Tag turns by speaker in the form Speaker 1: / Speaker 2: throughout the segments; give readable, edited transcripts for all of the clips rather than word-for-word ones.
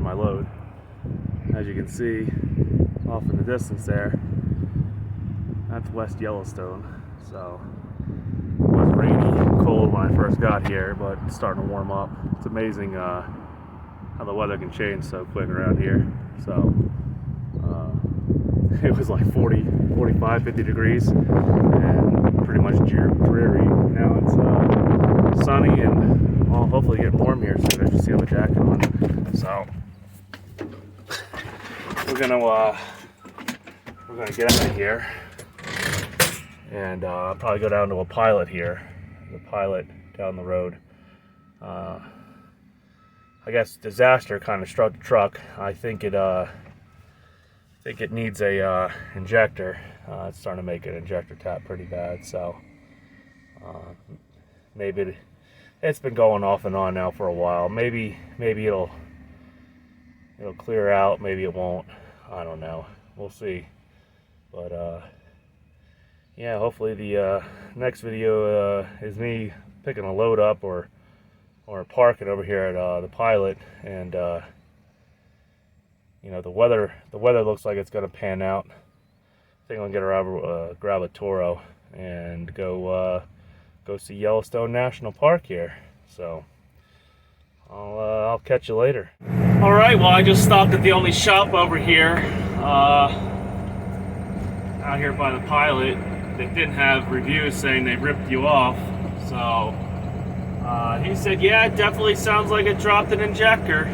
Speaker 1: my load. As you can see off in the distance there, that's West Yellowstone. So it was rainy and cold when I first got here, but it's starting to warm up. It's amazing how the weather can change so quick around here. So it was like 40, 45, 50 degrees and pretty much dreary. Now it's sunny and I'll hopefully get warm here soon. I just see I have a jacket on. So we're gonna get out of here and probably go down to a pilot here. The pilot down the road. I guess disaster kind of struck the truck. I think it needs a injector. It's starting to make an injector tap pretty bad. So maybe it's been going off and on now for a while. Maybe it'll clear out. Maybe it won't. I don't know. We'll see. But yeah, hopefully the next video is me picking a load up or parking over here at the pilot, and you know, the weather looks like it's gonna pan out. I think I'm gonna grab a Toro and go see Yellowstone National Park here. So I'll catch you later. All right, well, I just stopped at the only shop over here, out here by the pilot, that didn't have reviews saying they ripped you off. So he said, yeah, it definitely sounds like it dropped an injector.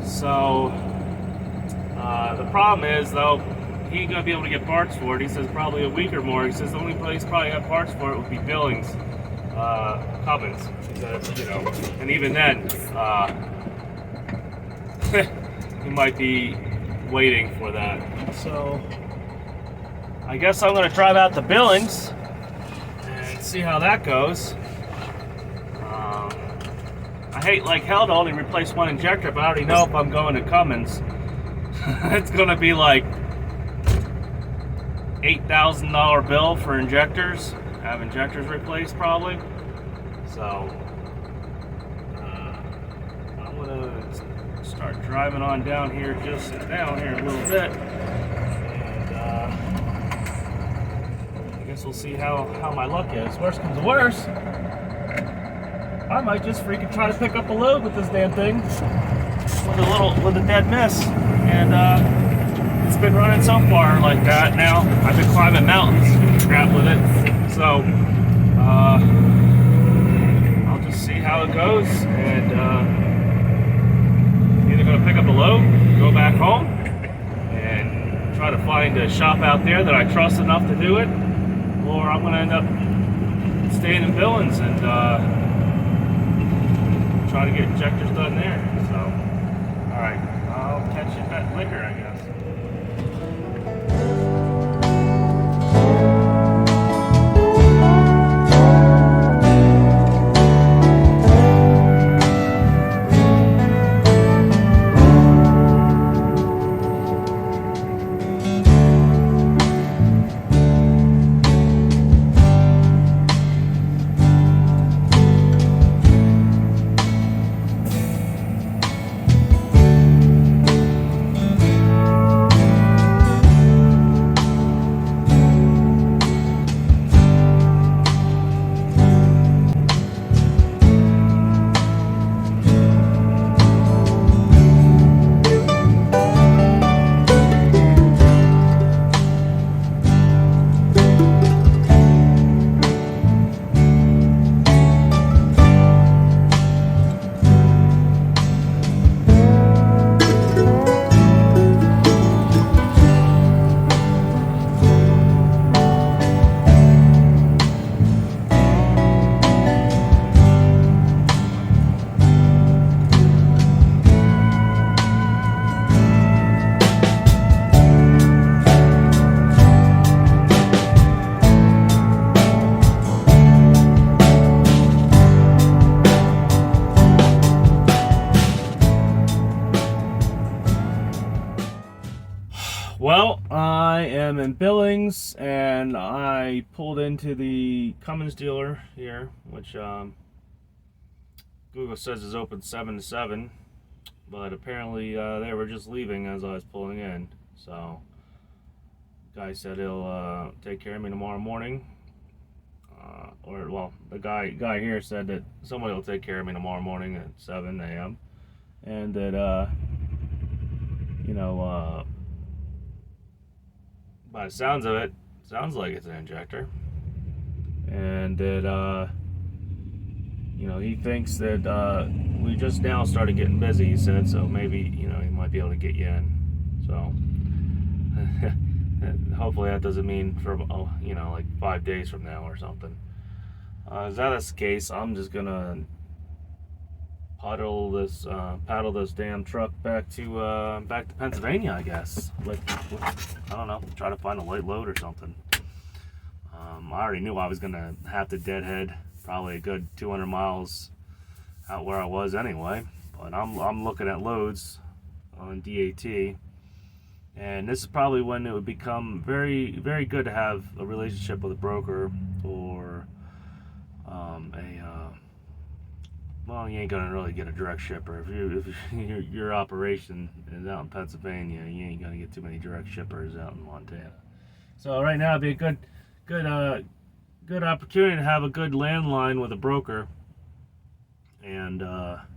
Speaker 1: So the problem is, though, he ain't gonna be able to get parts for it. He says probably a week or more. He says the only place probably have parts for it would be Billings, Cummins. He said, you know, and even then, he might be waiting for that. So I guess I'm gonna drive out to Billings and see how that goes. I hate like hell to only replace one injector, but I already know if I'm going to Cummins, it's gonna be like $8,000 bill for injectors. Have injectors replaced probably. So I'm gonna start driving on down here, just down here a little bit, and I guess we'll see how my luck is. Worst comes to worst, I might just freaking try to pick up a load with this damn thing with a dead miss, and it's been running so far like that now. I've been climbing mountains, crap with it, so I'll just see how it goes, and either gonna pick up a load, go back home, and try to find a shop out there that I trust enough to do it, or I'm gonna end up staying in Billings and try to get injectors done there. So, all right, I'll catch you at liquor, I guess. Well, I am in Billings, and I pulled into the Cummins dealer here, which Google says is open 7 to 7. but apparently they were just leaving as I was pulling in. So, guy said he'll take care of me tomorrow morning. Or well, the guy here said that somebody will take care of me tomorrow morning at 7 a.m. and that you know, by the sounds of it, sounds like it's an injector, and that you know, he thinks that we just now started getting busy. He said, so maybe he might be able to get you in. So hopefully that doesn't mean for like 5 days from now or something. If that's the case, I'm just gonna paddle this damn truck back to Pennsylvania, I guess. With I don't know, try to find a light load or something. I already knew I was gonna have to deadhead probably a good 200 miles out where I was anyway. But I'm looking at loads on DAT, and this is probably when it would become very, very good to have a relationship with a broker or well, you ain't gonna really get a direct shipper if your operation is out in Pennsylvania. You ain't gonna get too many direct shippers out in Montana. So right now it'd be a good opportunity to have a good landline with a broker, and at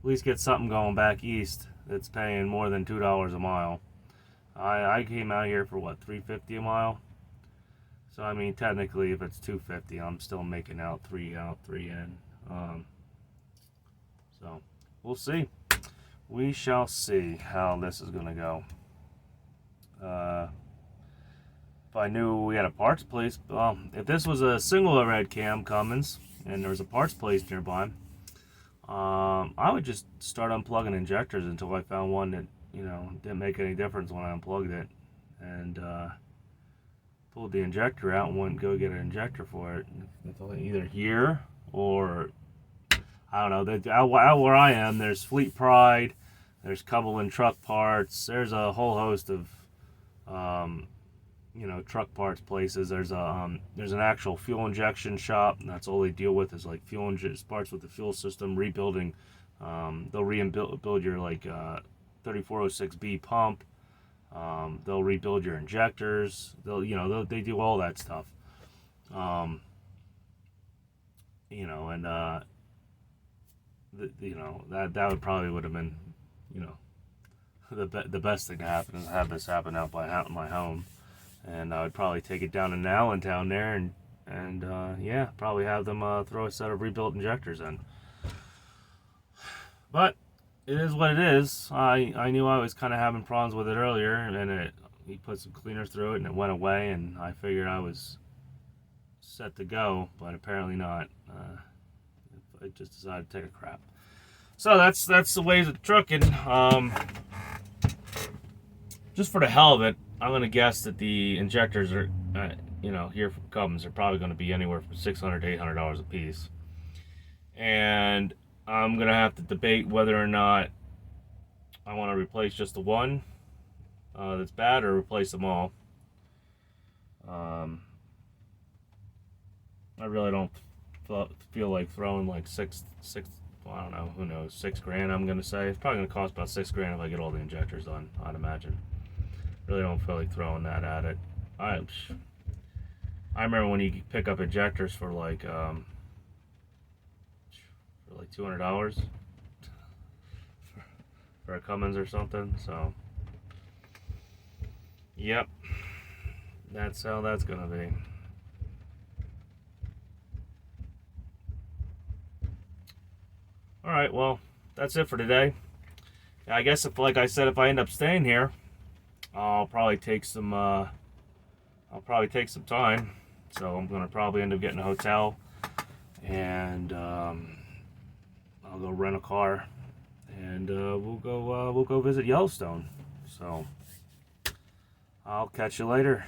Speaker 1: least get something going back east that's paying more than $2 a mile. I came out here for what, $3.50 a mile. So I mean, technically, if it's $2.50, I'm still making out 3 out, 3 in. So we'll see. We shall see how this is gonna go. If I knew we had a parts place, well, if this was a single red cam Cummins and there was a parts place nearby, I would just start unplugging injectors until I found one that didn't make any difference when I unplugged it, and pulled the injector out and went and go get an injector for it. Either here or I don't know. Out where I am, there's Fleet Pride, there's Cumberland Truck Parts, there's a whole host of truck parts places. There's an actual fuel injection shop, and that's all they deal with is like fuel parts with the fuel system rebuilding. They'll rebuild your 3406B pump. They'll rebuild your injectors. They do all that stuff. That would have been the best thing to happen is have this happen out in my home, and I would probably take it down to Allentown there and probably have them throw a set of rebuilt injectors in. But it is what it is. I knew I was kind of having problems with it earlier, and he put some cleaner through it, and it went away, and I figured I was set to go, but apparently not. I just decided to take a crap. So that's the ways of trucking. Just for the hell of it, I'm gonna guess that the injectors are, here from Cummins are probably going to be anywhere from $600 to $800 a piece, and I'm gonna have to debate whether or not I want to replace just the one that's bad or replace them all. I really don't feel like throwing like six. Well, I don't know. Who knows? $6,000. I'm gonna say it's probably gonna cost about $6,000 if I get all the injectors done. I'd imagine. Really don't feel like throwing that at it. I remember when you pick up injectors for like $200 for a Cummins or something. So, yep, that's how that's gonna be. All right, well, that's it for today. I guess like I said, if I end up staying here, I'll probably take some time. So I'm gonna probably end up getting a hotel, and I'll go rent a car, and we'll go visit Yellowstone. So I'll catch you later.